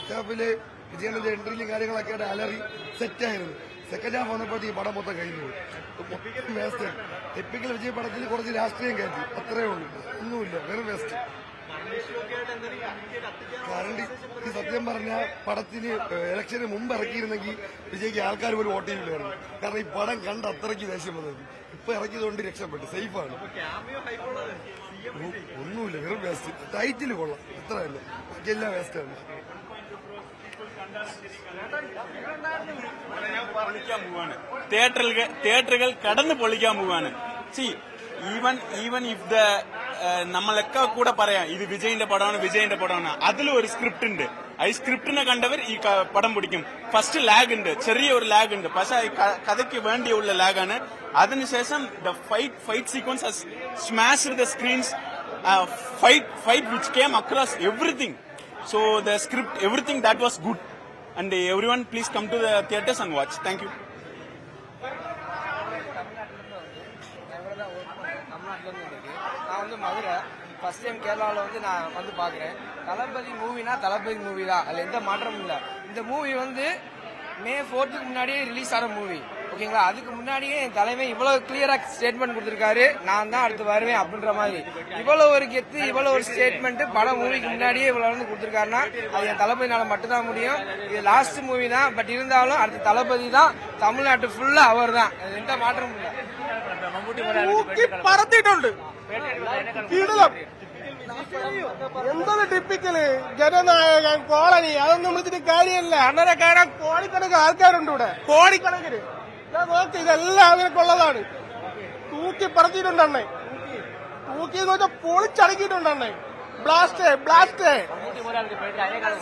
First ഹാഫില് വിജയന്റെ എൻട്രിയിലും കാര്യങ്ങളൊക്കെ ആയിട്ട് അലറി സെറ്റായിരുന്നു. സെക്കൻഡ് ഹാഫ് വന്നപ്പോഴത്തേക്ക് ഈ പടം മൊത്തം കഴിഞ്ഞു പോയി. വേസ്റ്റ്. ടിപ്പിക്കൽ വിജയ് പടത്തിൽ കുറച്ച് രാഷ്ട്രീയം കയറ്റി, അത്രേ ഉള്ളൂ, ഒന്നുമില്ല, വെറും വേസ്റ്റ്. കറണ്ട് ഈ സത്യം പറഞ്ഞ പടത്തിന് ഇലക്ഷന് മുമ്പ് ഇറക്കിയിരുന്നെങ്കിൽ വിജയ്ക്ക് ആൾക്കാർ പോലും വോട്ട് ചെയ്യില്ലായിരുന്നു. കാരണം ഈ പടം കണ്ട് അത്രയ്ക്ക് ദേഷ്യം വന്നത്. ഇപ്പൊ ഇറക്കിയതുകൊണ്ട് രക്ഷപ്പെട്ടു, സേഫാണ്. ഒന്നുമില്ല, വെറും വേസ്റ്റ്. ടൈറ്റിൽ കൊള്ളാം, അത്ര തന്നെ, ബാക്കിയെല്ലാം വേസ്റ്റാണ്. തിയേറ്ററുകൾ കടന്നു പൊളിക്കാൻ പോവാണ്. ഈവൻ ഇഫ് ദ നമ്മളൊക്കെ കൂടെ പറയാം ഇത് വിജയിന്റെ പടമാണ്, അതിലും ഒരു സ്ക്രിപ്റ്റ് ഉണ്ട്. ഈ സ്ക്രിപ്റ്റിനെ കണ്ടവർ ഈ പടം പിടിക്കും. ഫസ്റ്റ് ലാഗ് ഉണ്ട്, ചെറിയൊരു ലാഗ് ഉണ്ട്, പക്ഷെ കഥയ്ക്ക് വേണ്ടിയുള്ള ലാഗാണ്. അതിനുശേഷം the fight sequence has smashed the screens, fight which came across everything. So the script, everything that was good, and everyone please come to the theaters and watch. Thank you. நான் வந்து Madurai first time கேரளாவில் வந்து நான் வந்து பார்க்குறேன். தளபதி மூவினா தளபதி movie தான், அதில் எந்த மாற்றமும் இல்லை. இந்த மூவி வந்து மே 4th முன்னாடியே ரிலீஸ் ஆன மூவி, ஓகேங்களா? அதுக்கு முன்னாடியே என் தலைமை இவ்வளவு கிளியரா ஸ்டேட்மெண்ட் கொடுத்திருக்காரு, நான் தான் அடுத்து வருவேன் அப்படின்ற மாதிரி. இவ்வளவு ஒரு கெத்து, இவ்வளவு ஒரு ஸ்டேட்மெண்ட் படம் மூவிக்கு முன்னாடியே இவ்வளவு வந்து கொடுத்திருக்காருன்னா அது என் தளபதினால மட்டும்தான் முடியும். இது லாஸ்ட் மூவி தான், பட் இருந்தாலும் அடுத்த தளபதி தான், தமிழ்நாட்டு ஃபுல்லா அவர் தான், எந்த மாற்றமும் இல்லை. പറത്തിയിട്ടുണ്ട് എന്താണ് ടിപ്പിക്കല് ജനനായകൻ കോളനി, അതൊന്നും വിളിച്ചിട്ട് കാര്യമല്ല. അണ്ണനെ കാണാൻ കോടിക്കണക്കിന് ആൾക്കാരുണ്ട് ഇവിടെ, കോടിക്കണക്കിന്. നോക്കി, ഇതെല്ലാം അതിനൊക്കെയുള്ളതാണ്. തൂക്കി പറത്തിയിട്ടുണ്ട് അണ്ണേ, തൂക്കിയെന്ന് വെച്ചാൽ പൊളിച്ചടക്കിയിട്ടുണ്ട് അണ്ണേ. ബ്ലാസ്റ്റ്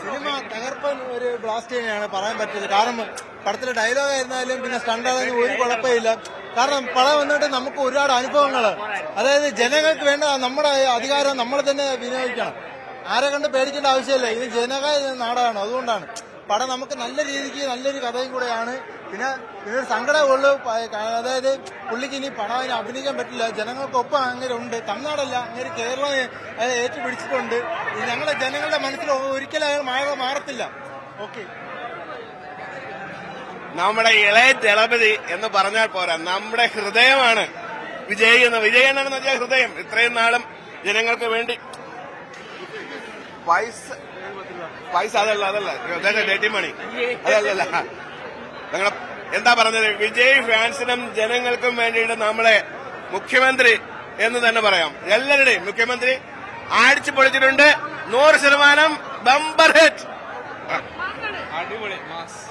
സിനിമ തകർപ്പൻ ഒരു ബ്ലാസ്റ്റ് തന്നെയാണ്, പറയാൻ പറ്റില്ല. കാരണം പടത്തിലെ ഡയലോഗ് ആയിരുന്നാലും പിന്നെ സ്റ്റണ്ടാണെങ്കിലും ഒരു കുഴപ്പമില്ല. കാരണം പടം വന്നിട്ട് നമുക്ക് ഒരുപാട് അനുഭവങ്ങൾ, അതായത് ജനങ്ങൾക്ക് വേണ്ട നമ്മുടെ അധികാരം നമ്മൾ തന്നെ വിനിയോഗിക്കണം. ആരെ കണ്ട് പേടിക്കേണ്ട ആവശ്യമില്ല, ഇത് ജനക നാടാണ്. അതുകൊണ്ടാണ് പടം നമുക്ക് നല്ല രീതിക്ക് നല്ലൊരു കഥയും കൂടെയാണ്. പിന്നെ ഇതൊരു സങ്കടമുള്ളൂ, അതായത് പുള്ളിക്ക് ഇനി പടം അതിന് അഭിനയിക്കാൻ പറ്റില്ല. ജനങ്ങൾക്കൊപ്പം അങ്ങനെ ഉണ്ട്, തമിഴ്നാടല്ല അങ്ങനെ കേരളം ഏറ്റുപിടിച്ചിട്ടുണ്ട്. ഞങ്ങളുടെ ജനങ്ങളുടെ മനസ്സിൽ ഒരിക്കലും അയാൾ മാറത്തില്ല. ഓക്കെ, നമ്മുടെ ഇളയ ദളപതി എന്ന് പറഞ്ഞാൽ പോരാ, നമ്മുടെ ഹൃദയമാണ് വിജയ് എന്നാണെന്ന് വെച്ചാൽ ഹൃദയം. ഇത്രയും നാളും ജനങ്ങൾക്ക് വേണ്ടി പൈസ അതല്ല ഡേറ്റി മണി അതല്ല, നിങ്ങളെ എന്താ പറഞ്ഞത്, വിജയ് ഫാൻസിനും ജനങ്ങൾക്കും വേണ്ടിയിട്ട് നമ്മളെ മുഖ്യമന്ത്രി എന്ന് തന്നെ പറയാം. എല്ലാവരുടെയും മുഖ്യമന്ത്രി അടിച്ചു പൊളിച്ചിട്ടുണ്ട്. 100% ബമ്പർ ഹിറ്റ്. അടിപൊളി മാസ്.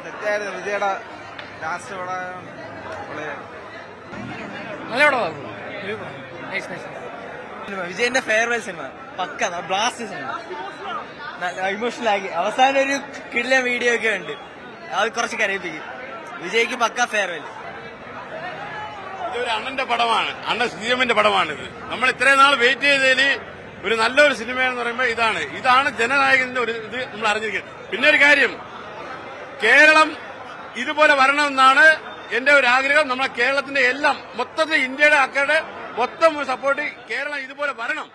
തെറ്റായിരുന്നു വിജയുടെ ലാസ്റ്റ് പടം. നല്ല പടമാകും. വിജയന്റെ ഫെയർവെൽ സിനിമ പക്ക ബ്ലാസ്റ്റ് സിനിമ, ഇമോഷണൽ ആക്കി. അവസാനം ഒരു കിടിലൻ വീഡിയോ ഒക്കെ ഉണ്ട്, അത് കുറച്ച് കരയിപ്പിക്കും. വിജയ്ക്ക് പക്ക ഫെയർവെൽ. ഇതൊരു അണ്ണന്റെ പടമാണ്, അണ്ണൻ സിഎമ്മിന്റെ പടമാണിത്. നമ്മൾ ഇത്രയും നാൾ വെയിറ്റ് ചെയ്തതിൽ ഒരു നല്ലൊരു സിനിമയെന്ന് പറയുമ്പോൾ ഇതാണ് ജനനായകന്റെ ഒരു ഇത് നമ്മൾ അറിഞ്ഞിരിക്കുന്നത്. പിന്നെ ഒരു കാര്യം, കേരളം ഇതുപോലെ വരണമെന്നാണ് എന്റെ ഒരു ആഗ്രഹം. നമ്മളെ കേരളത്തിന്റെ എല്ലാം മൊത്തത്തിൽ ഇന്ത്യയുടെ ആൾക്കാരുടെ മൊത്തം സപ്പോർട്ട് കേരളം ഇതുപോലെ വരണം.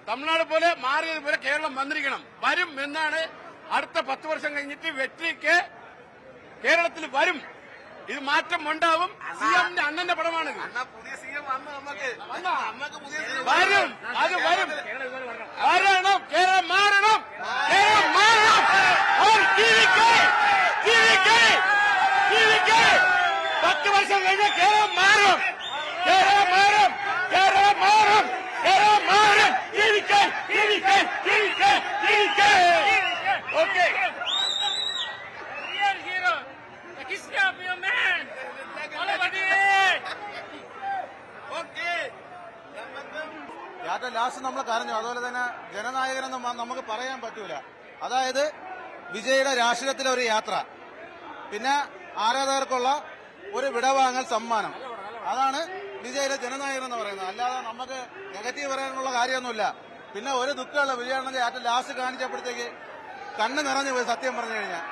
തമിഴ്നാട് പോലെ മാറിയതുപോലെ കേരളം വന്നിരിക്കണം, വരും എന്നാണ്. അടുത്ത 10 വർഷം കഴിഞ്ഞിട്ട് വെற்றிക്ക് കേരളത്തിൽ വരും. ഇത് മാറ്റം ഉണ്ടാവും. സിഎമ്മിന്റെ അണ്ണന്റെ പടമാണ്. വരും, അത് വരും. വരണം, കേരളം മാറണം, കേരളം മാറണം. 10 വർഷം കഴിഞ്ഞ കേരളം മാറും, കേരളം മാറും, കേരളം മാറും, കേരളം മാറും. ഓക്കെ, യാത്ര ലാസ്റ്റ് നമ്മൾ കരഞ്ഞു. അതുപോലെ തന്നെ ജനനായകനെന്ന് നമുക്ക് പറയാൻ പറ്റൂല. അതായത് വിജയുടെ രാഷ്ട്രീയത്തിലെ ഒരു യാത്ര, പിന്നെ ആരാധകർക്കുള്ള ഒരു വിടവാങ്ങൽ സമ്മാനം, അതാണ് വിജയിലെ ജനനായകൻ എന്ന് പറയുന്നത്. അല്ലാതെ നമുക്ക് നെഗറ്റീവ് പറയാനുള്ള കാര്യമൊന്നുമില്ല. പിന്നെ ഒരു ദുഃഖമുള്ള വിജയാണെന്ന് ഏറ്റവും ലാസ്റ്റ് കാണിച്ചപ്പോഴത്തേക്ക് കണ്ണ് നിറഞ്ഞു പോയി, സത്യം പറഞ്ഞു കഴിഞ്ഞാൽ.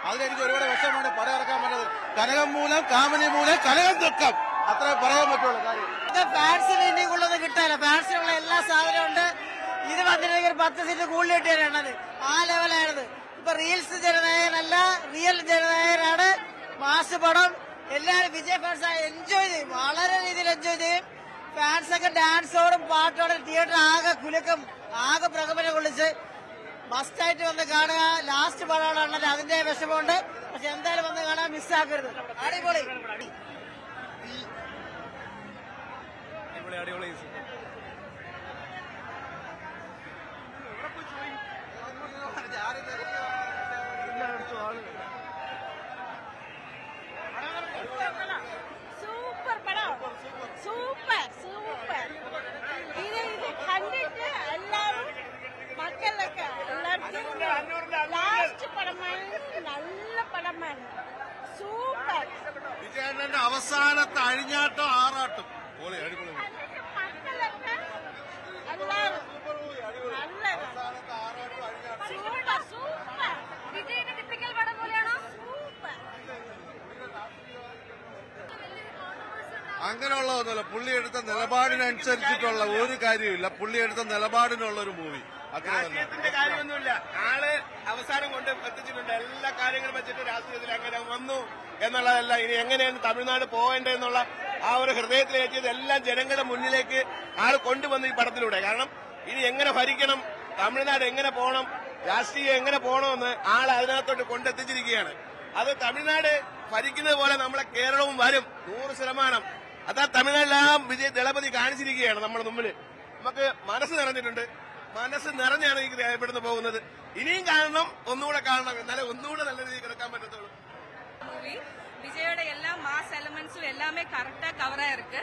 അതിലെനിക്ക് ഒരുപാട് വിഷമമുണ്ട്. പടം ഇറക്കാൻ പറ്റത് കനകം മൂലം കാമനി മൂലം കനകം ദുഃഖം, അത്രേ പറയാൻ പറ്റുള്ളൂ കാര്യം. ഫാൻസിന് ഇനിയുള്ളത് കിട്ടാല്ല. ഫാൻസിനുള്ള എല്ലാ സാധനവും ഉണ്ട്. ഇത് വന്നിട്ടുണ്ടെങ്കിൽ 10 സീറ്റ് കൂടുതൽ കിട്ടിയാണത്. ആ ലെവലാണത്. ഇപ്പൊ റീൽസ് ജനനായകനല്ല, റിയൽ ജനനായകനാണ്. മാസ് പടം. എല്ലാവരും വിജയ് ഫാൻസ് എൻജോയ് ചെയ്യും, വളരെ രീതിയിൽ എൻജോയ് ചെയ്യും. ഫാൻസൊക്കെ ഡാൻസോടും പാട്ടോടും തിയേറ്റർ ആകെ കുലുക്കം, ആകെ പ്രകമ്പനം കൊള്ളിച്ച് മസ്റ്റായിട്ട് വന്ന് കാണുക. ലാസ്റ്റ് പടമാണത്, അതിന്റെ വിഷമമുണ്ട്. പക്ഷെ എന്തായാലും വന്ന് കാണാൻ മിസ്സാക്കരുത്. അടിപൊളി. സൂപ്പർ പടം, സൂപ്പർ സൂപ്പർ. ഇത് കണ്ടിട്ട് എല്ലാവരും മക്കളൊക്കെ എല്ലാവർക്കും ലാസ്റ്റ് പടമാണ്, നല്ല പടമാണ്, സൂപ്പർ. വിജയണ്ണന്റെ അവസാനത്തെ അഴിഞ്ഞാട്ടം ആറാട്ടും മക്കളൊക്കെ എല്ലാവരും സൂപ്പർ സൂപ്പർ. വിജയിന്റെ ടിപ്പിക്കൽ പടം പോലെയാണോ? സൂപ്പർ. അങ്ങനെയുള്ളതൊന്നുമല്ല. പുള്ളി എടുത്ത നിലപാടിനനുസരിച്ചിട്ടുള്ള ഒരു കാര്യമില്ല. പുള്ളി എടുത്ത നിലപാടിനുള്ള ഒരു മൂവി. രാഷ്ട്രീയത്തിന്റെ കാര്യമൊന്നുമില്ല. ആള് അവസാനം കൊണ്ട് എത്തിച്ചിട്ടുണ്ട്. എല്ലാ കാര്യങ്ങളും വെച്ചിട്ട് രാഷ്ട്രീയത്തിൽ എങ്ങനെ വന്നു എന്നുള്ളതല്ല, ഇനി എങ്ങനെയാണ് തമിഴ്നാട് പോകേണ്ടതെന്നുള്ള ആ ഒരു ഹൃദയത്തിലേക്കിയത് എല്ലാം ജനങ്ങളുടെ മുന്നിലേക്ക് ആള് കൊണ്ടുവന്നു ഈ പടത്തിലൂടെ. കാരണം ഇനി എങ്ങനെ ഭരിക്കണം, തമിഴ്നാട് എങ്ങനെ പോകണം, രാഷ്ട്രീയം എങ്ങനെ പോകണമെന്ന് ആൾ അതിനകത്തോട്ട് കൊണ്ടെത്തിച്ചിരിക്കുകയാണ്. അത് തമിഴ്നാട് ഭരിക്കുന്നത് പോലെ നമ്മളെ കേരളവും വരും 100%. അതാ തമിഴ്നാട്ടിലെല്ലാം വിജയ് ദളപതി കാണിച്ചിരിക്കുകയാണ് നമ്മുടെ മുമ്പിൽ. നമുക്ക് മനസ്സ് നിറഞ്ഞിട്ടുണ്ട്. മനസ്സ് നിറഞ്ഞാണ് ഈ ഇവിടുന്ന് പോകുന്നത്. ഇനിയും കാണണം, ഒന്നുകൂടെ കാണണം, എന്നാലേ ഒന്നുകൂടെ നല്ല രീതിയിൽ കിടക്കാൻ പറ്റത്തുള്ളൂ. மூவி விஜயோட எல்லா மாஸ் எலிமெண்ட்ஸும் எல்லாமே கரெக்டா கவர் ஆயிருக்கு.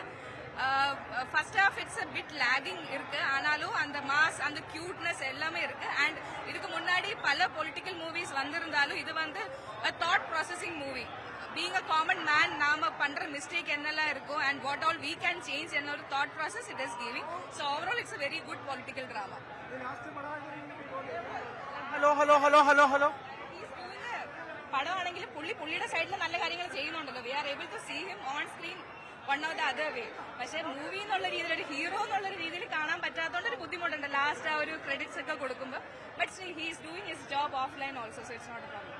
First half it's a bit lagging இருக்கு, ஆனாலும் அந்த மாஸ் அந்த கியூட்னஸ் எல்லாமே இருக்கு. அண்ட் இதுக்கு முன்னாடி பல பொலிட்டிக்கல் மூவிஸ் வந்திருந்தாலும் இது வந்து thought processing movie. Being a common man நாம பண்ற மிஸ்டேக் என்னெல்லாம் இருக்கும் and what all we can change என்னோட thought process it is giving. So overall it's a very good political drama. Hello hello hello hello hello പടമാണെങ്കിൽ പുള്ളിയുടെ സൈഡിൽ നല്ല കാര്യങ്ങൾ ചെയ്യുന്നുണ്ടല്ലോ. We are able to see him on screen one of the other way. പക്ഷെ movie എന്നുള്ള രീതിയിൽ ഒരു ഹീറോ എന്നുള്ള രീതിയിൽ കാണാൻ പറ്റാത്തതുകൊണ്ട് ഒരു ബുദ്ധിമുട്ടുണ്ട് ലാസ്റ്റ് ആ ഒരു ക്രെഡിറ്റ്സ് ഒക്കെ കൊടുക്കുമ്പോൾ. But still he is doing his job of line also, so it's not a problem.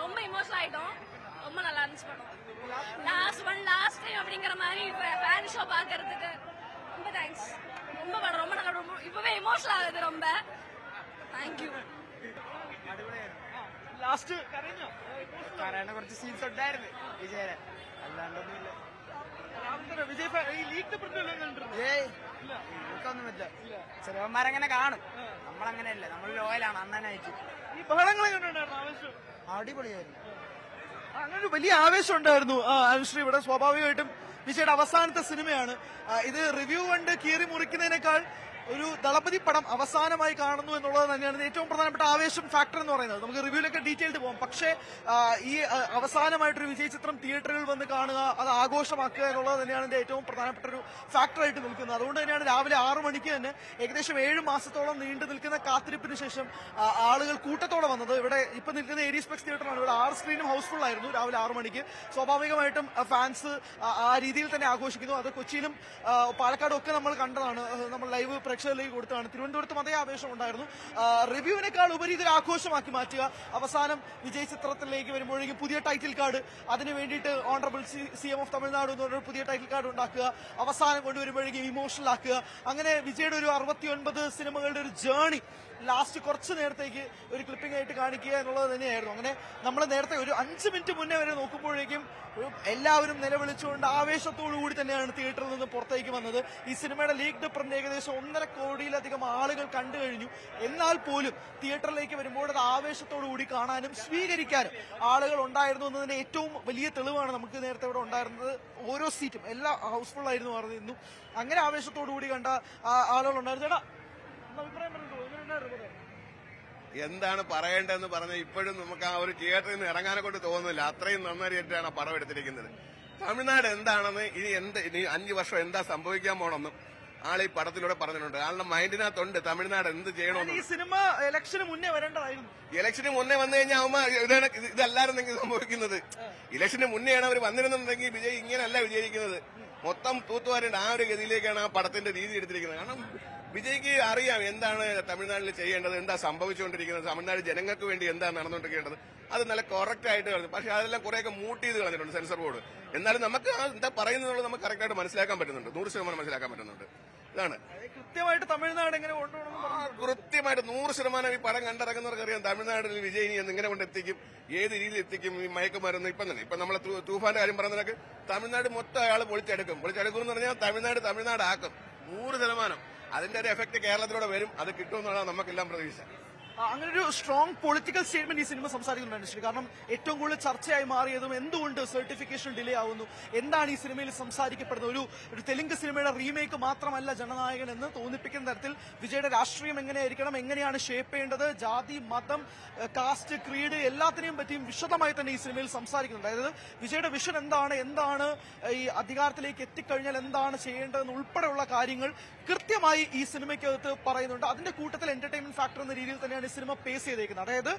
ரொம்ப இமோஷனல் ஆயிட்டோம். ரொம்ப நல்லா இருந்துச்சு படம். லாஸ்ட் டைம் அப்படிங்கிற மாதிரி ஃபேன் ஷோ பாக்குறதுக்கு ரொம்ப தேங்க்ஸ். ரொம்ப படம் ரொம்ப நல்லா, ரொம்ப இப்பவே இமோஷனல் ஆகுது ரொம்ப. தேங்க்யூ. ലാസ്റ്റ് കരയുന്ന കുറച്ച് സീൻസ് ഉണ്ടായിരുന്നു വിജയനെ, അല്ലാണ്ടൊന്നുമില്ല. വിജയ് ഈ ലീഗ് ഒന്നും പറ്റില്ല. ചെറുവന്മാരങ്ങനെ കാണും, നമ്മളങ്ങനെയല്ല, നമ്മൾ ലോയലാണ് അന്നനായിട്ട്. ഈ ബഹളങ്ങളൊക്കെ ഉണ്ടായിരുന്നു, ആവേശം അടിപൊളിയായിരുന്നു. അങ്ങനെ ഒരു വലിയ ആവേശം ഉണ്ടായിരുന്നു അനുശ്രീ ഇവിടെ. സ്വാഭാവികമായിട്ടും വിജയുടെ അവസാനത്തെ സിനിമയാണ് ഇത്. റിവ്യൂ കണ്ട് കീറി മുറിക്കുന്നതിനേക്കാൾ ഒരു ദളപതി പടം അവസാനമായി കാണുന്നു എന്നുള്ളത് തന്നെയാണ് ഏറ്റവും പ്രധാനപ്പെട്ട ആവേശം ഫാക്ടർ എന്ന് പറയുന്നത്. നമുക്ക് റിവ്യൂലൊക്കെ ഡീറ്റെയിൽഡ് പോകാം. പക്ഷേ ഈ അവസാനമായിട്ടൊരു വിജയ് ചിത്രം തിയേറ്ററുകളിൽ വന്ന് കാണുക, അത് ആഘോഷമാക്കുക എന്നുള്ളത് തന്നെയാണ് ഇതിന്റെ ഏറ്റവും പ്രധാനപ്പെട്ട ഒരു ഫാക്ടറായിട്ട് നിൽക്കുന്നത്. അതുകൊണ്ട് തന്നെയാണ് രാവിലെ 6 മണിക്ക് തന്നെ ഏകദേശം 7 മാസത്തോളം നീണ്ടു നിൽക്കുന്ന കാത്തിരിപ്പിന് ശേഷം ആളുകൾ കൂട്ടത്തോടെ വന്നത്. ഇവിടെ ഇപ്പൊ നിൽക്കുന്ന ഏരിയസ്പെക്സ് തിയേറ്ററാണ്. ഇവിടെ 6 സ്ക്രീനും ഹൗസ്ഫുൾ ആയിരുന്നു രാവിലെ 6 മണിക്ക്. സ്വാഭാവികമായിട്ടും ഫാൻസ് ആ രീതിയിൽ തന്നെ ആഘോഷിക്കുന്നു. അത് കൊച്ചിയിലും പാലക്കാടും ഒക്കെ നമ്മൾ കണ്ടതാണ്, നമ്മൾ ലൈവ് പ്രേക്ഷകരിലേക്ക് കൊടുത്തതാണ്. തിരുവനന്തപുരത്തും അതേ ആവേശം ഉണ്ടായിരുന്നു. റിവ്യൂവിനേക്കാൾ ഉപരി ഇതൊരു ആഘോഷമാക്കി മാറ്റുക. അവസാനം വിജയ് ചിത്രത്തിലേക്ക് വരുമ്പോഴേക്കും പുതിയ ടൈറ്റിൽ കാർഡ്, അതിന് വേണ്ടിയിട്ട് ഓണറബിൾ CM ഓഫ് തമിഴ്നാട് എന്ന് പറഞ്ഞ പുതിയ ടൈറ്റിൽ കാർഡ് ഉണ്ടാക്കുക, അവസാനം കൊണ്ടുവരുമ്പോഴേക്കും ഇമോഷണൽ ആക്കുക. അങ്ങനെ വിജയുടെ ഒരു 69 സിനിമകളുടെ ഒരു ജേണി ലാസ്റ്റ് കുറച്ച് നേരത്തേക്ക് ഒരു ക്ലിപ്പിംഗ് ആയിട്ട് കാണിക്കുക എന്നുള്ളത് തന്നെയായിരുന്നു. അങ്ങനെ നമ്മൾ നേരത്തെ ഒരു 5 മിനിറ്റ് മുന്നേ വരെ നോക്കുമ്പോഴേക്കും എല്ലാവരും നിലവിളിച്ചുകൊണ്ട് ആവേശത്തോടു കൂടി തന്നെയാണ് തിയേറ്ററിൽ നിന്ന് പുറത്തേക്ക് വന്നത്. ഈ സിനിമയുടെ ലീഗ് ഡിപ്പറിന്റെ ഏകദേശം 1.5 കോടിയിലധികം ആളുകൾ കണ്ടു കഴിഞ്ഞു. എന്നാൽ പോലും തിയേറ്ററിലേക്ക് വരുമ്പോൾ അത് ആവേശത്തോടു കൂടി കാണാനും സ്വീകരിക്കാനും ആളുകൾ ഉണ്ടായിരുന്നു എന്നതിന്റെ ഏറ്റവും വലിയ തെളിവാണ് നമുക്ക് നേരത്തെ ഇവിടെ ഉണ്ടായിരുന്നത്. ഓരോ സീറ്റും എല്ലാം ഹൗസ്ഫുൾ ആയിരുന്നു പറഞ്ഞിരുന്നു. അങ്ങനെ ആവേശത്തോടു കൂടി കണ്ട ആളുകളുണ്ടായിരുന്നു. ചേട്ടാ അഭിപ്രായം പറഞ്ഞിട്ടുള്ളൂ, എന്താണ് പറയേണ്ടതെന്ന് പറഞ്ഞാൽ ഇപ്പോഴും നമുക്ക് ആ ഒരു തിയേറ്ററിൽ നിന്ന് ഇറങ്ങാനെ കൊണ്ട് തോന്നുന്നില്ല. അത്രയും നന്നായിട്ടാണ് ആ പടം എടുത്തിരിക്കുന്നത്. തമിഴ്നാട് എന്താണെന്ന് ഇനി 5 വർഷം എന്താ സംഭവിക്കാൻ പോണെന്നും ആൾ ഈ പടത്തിലൂടെ പറഞ്ഞിട്ടുണ്ട്. ആളുടെ മൈൻഡിനകത്തുണ്ട് തമിഴ്നാട് എന്ത് ചെയ്യണമെന്ന്. ഈ സിനിമ ഇലക്ഷന് മുന്നേ വരേണ്ടതായിരുന്നു. ഇലക്ഷന് മുന്നേ വന്നു കഴിഞ്ഞാൽ ഇതല്ലായിരുന്നെങ്കിൽ സംഭവിക്കുന്നത്. ഇലക്ഷന് മുന്നെയാണ് അവർ വന്നിരുന്നുണ്ടെങ്കിൽ വിജയ് ഇങ്ങനെയല്ല വിജയിക്കുന്നത്. മൊത്തം തൂത്തുവാരേണ്ട ആ ഒരു ഗതിയിലേക്കാണ് ആ പടത്തിന്റെ രീതി എടുത്തിരിക്കുന്നത്. കാരണം വിജയ്ക്ക് അറിയാം എന്താണ് തമിഴ്നാട്ടിൽ ചെയ്യേണ്ടത്, എന്താ സംഭവിച്ചുകൊണ്ടിരിക്കുന്നത്, തമിഴ്നാട് ജനങ്ങൾക്ക് വേണ്ടി എന്താ നടന്നുകൊണ്ടിരിക്കേണ്ടത്. അത് നല്ല കറക്റ്റ് ആയിട്ട് കളഞ്ഞു. പക്ഷെ അതെല്ലാം കുറെയൊക്കെ മൂട്ട് ചെയ്ത് കളഞ്ഞിട്ടുണ്ട് സെൻസർ ബോർഡ്. എന്നാലും നമുക്ക് എന്താ പറയുന്നത് നമുക്ക് കറക്റ്റായിട്ട് മനസ്സിലാക്കാൻ പറ്റുന്നുണ്ട്, 100% മനസ്സിലാക്കാൻ പറ്റുന്നുണ്ട്. ഇതാണ് കൃത്യമായിട്ട് തമിഴ്നാട് എങ്ങനെ കൊണ്ടുപോകണം. കൃത്യമായിട്ട് 100% ഈ പടം കണ്ടിറങ്ങുന്നവർക്ക് അറിയാം തമിഴ്നാട്ടിൽ വിജയ് എങ്ങനെ കൊണ്ട് എത്തിക്കും, ഏത് രീതിയിൽ എത്തിക്കും. ഈ മയക്കുമരുന്ന് ഇപ്പൊ നമ്മളെ തൂഫാന്റെ കാര്യം പറഞ്ഞതൊക്കെ തമിഴ്നാട് മൊത്തം അയാൾ പൊളിച്ചെടുക്കും എന്ന് പറഞ്ഞാൽ തമിഴ്നാട് ആക്കും 100%. അതിന്റെ ഒരു എഫക്ട് കേരളത്തിലൂടെ വരും. അത് കിട്ടുമെന്നാണ് നമുക്കെല്ലാം പ്രതീക്ഷ. അങ്ങനെ ഒരു സ്ട്രോങ് പൊളിറ്റിക്കൽ സ്റ്റേറ്റ്മെന്റ് ഈ സിനിമ സംസാരിക്കുന്നുണ്ട് ശ്രീ. കാരണം ഏറ്റവും കൂടുതൽ ചർച്ചയായി മാറിയതും എന്തുകൊണ്ട് സർട്ടിഫിക്കേഷൻ ഡിലേ ആവുന്നു, എന്താണ് ഈ സിനിമയിൽ സംസാരിക്കപ്പെടുന്നത്. ഒരു തെലുങ്ക് സിനിമയുടെ റീമേക്ക് മാത്രമല്ല ജനനായകൻ എന്ന് തോന്നിപ്പിക്കുന്ന തരത്തിൽ വിജയുടെ രാഷ്ട്രീയം എങ്ങനെയായിരിക്കണം, എങ്ങനെയാണ് ഷേപ്പ് ചെയ്യേണ്ടത്, ജാതി, മതം, കാസ്റ്റ്, ക്രീഡ് എല്ലാത്തിനെയും പറ്റിയും വിശദമായി തന്നെ ഈ സിനിമയിൽ സംസാരിക്കുന്നുണ്ട്. അതായത് വിജയുടെ വിഷൻ എന്താണ് ഈ അധികാരത്തിലേക്ക് എത്തിക്കഴിഞ്ഞാൽ എന്താണ് ചെയ്യേണ്ടതെന്ന് ഉൾപ്പെടെയുള്ള കാര്യങ്ങൾ കൃത്യമായി ഈ സിനിമയ്ക്കകത്ത് പറയുന്നുണ്ട്. അതിന്റെ കൂട്ടത്തിൽ എന്റർടൈൻമെന്റ് ഫാക്ടർ എന്ന രീതിയിൽ തന്നെയാണ് ഈ സിനിമ പേസ് ചെയ്തേക്കുന്നത്. അതായത്